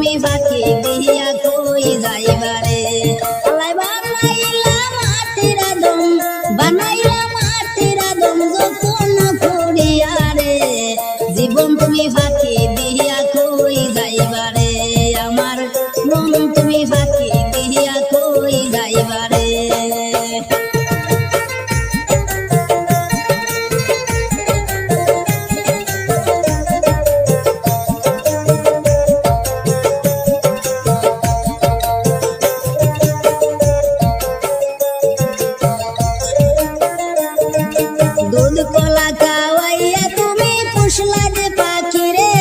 তুমি ফাঁকি দিয়া কই যাইবারে আল্লাহ বানাইলা মাটির দম বানাইলা মাটির দম যতন করিয়া রে জীবন তুমি ফাঁকি দিয়া কই যাইবারে আমার মন তুমি ফাঁকি দিয়া কই যাইবারে दूध कोला खावाइया तुम्ही पुषला जे पाखी रे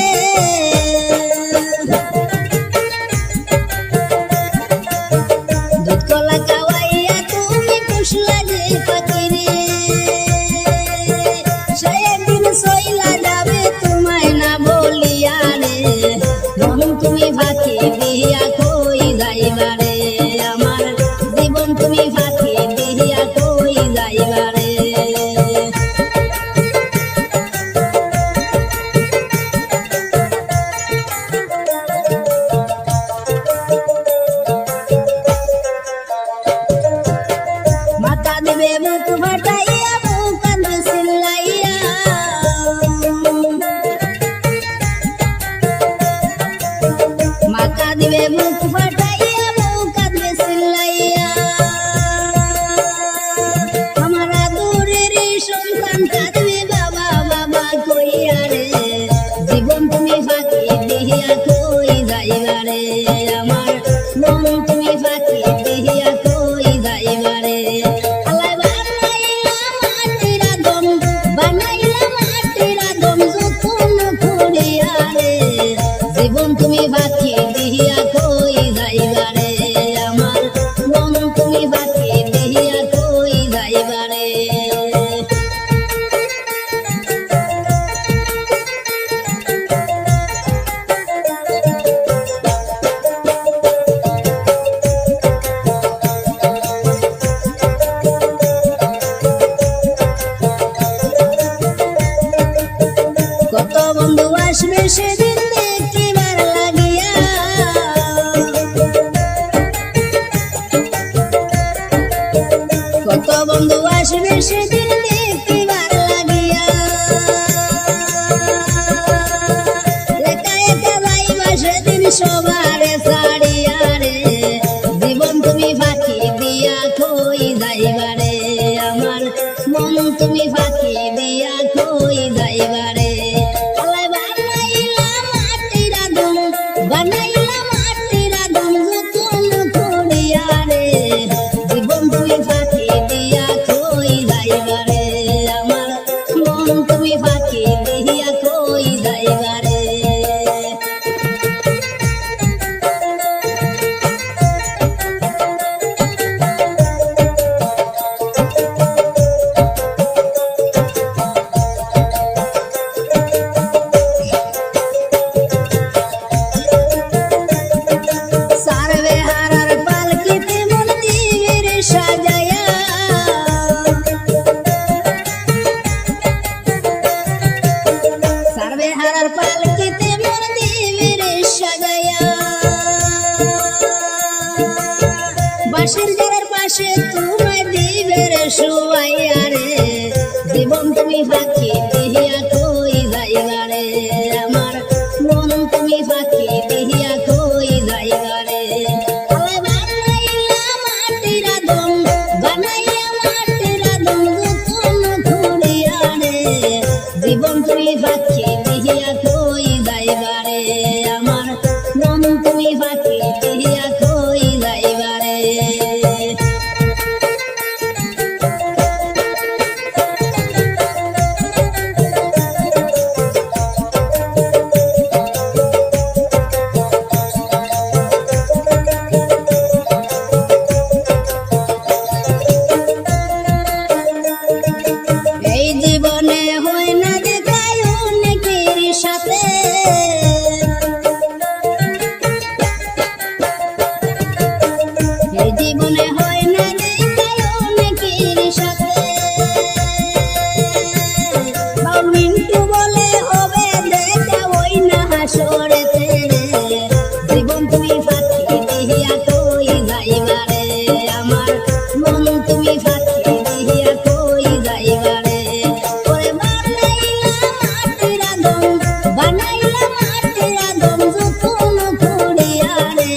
दूध कोला खावाइया तुम्ही पुषला जे पाखी रे दिन सोईला जावे तुम्हाय ना बोलिया रे মন তুমি ফাঁকি দিয়া কই যাইবারে আমার জীবন তুমি ফাঁকি দিয়া কই যাইবারে মাথা দিবে মুখ ফাটাইয়া মুখ কাঁদ সিল্লাইয়া মাথা দিবে মুখ ফাটাইয়া মুখ কাঁদ সিল্লাইয়া আমার আদরের সন্তান কাঁদবে বাবা বাবা কইয়া রে জীবন তুমি ফাঁকি দিয়া কই যাইবারে আমার মন তুমি ফাঁকি দিয়া কই যাইবারে আল্লাহ বানাইলা মাটির দম বানাইলা মাটির দম যতন করিয়া রে জীবন তুমি ফাঁকি দিয়া কই যাইবারে আমার মন তুমি ফাঁকি দিয়া কই যাইবারে কত বন্ধু আসবে সেদিন দেখিবার লাগিয়া কত বন্ধু আসবে সেদিন দেখিবার লাগিয়া একা একা যাইবা সেদিন সবারে ছাড়িয়া রে জীবন তুমি ফাঁকি দিয়া কই যাইবারে আমার মন তুমি ফাঁকি দিয়া কই যাইবারে আল্লাহ বানাইলা মাটির দম বানাইলা মাটির দম যতন করিয়া রে জীবন তুমি ফাঁকি দিয়া কই যাইবারে আমার মন তুমি ফাঁকি দিয়া কই যাইবারে সারবে হারার পালকিতে মন দিবের সাজায়া সারবে হারার পালকিতে মন দিবের সাজায়া বাঁশের জারের পাশে তোমায় দিবের শুয়াইয়া রে জীবন তুমি ফাঁকি দিয়া কই যাইবারে আমার মন তুমি ফাঁকি দিয়া কই যাইবারে আল্লাহ বানাইলা মাটির দম বানাইয়া মাটির দম যতন করিয়া রে জীবন তুমি ফাঁকি দিয়া কই যাইবারে আমার মন তুমি ফাঁকি দিয়া কই যাইবারে তুমি ফাঁকি দিয়া কই যাইবারে আমার মন তুমি ফাঁকি দিয়া কই যাইবারে ওরে বানাইলা মাটির আদম যতন করিয়া রে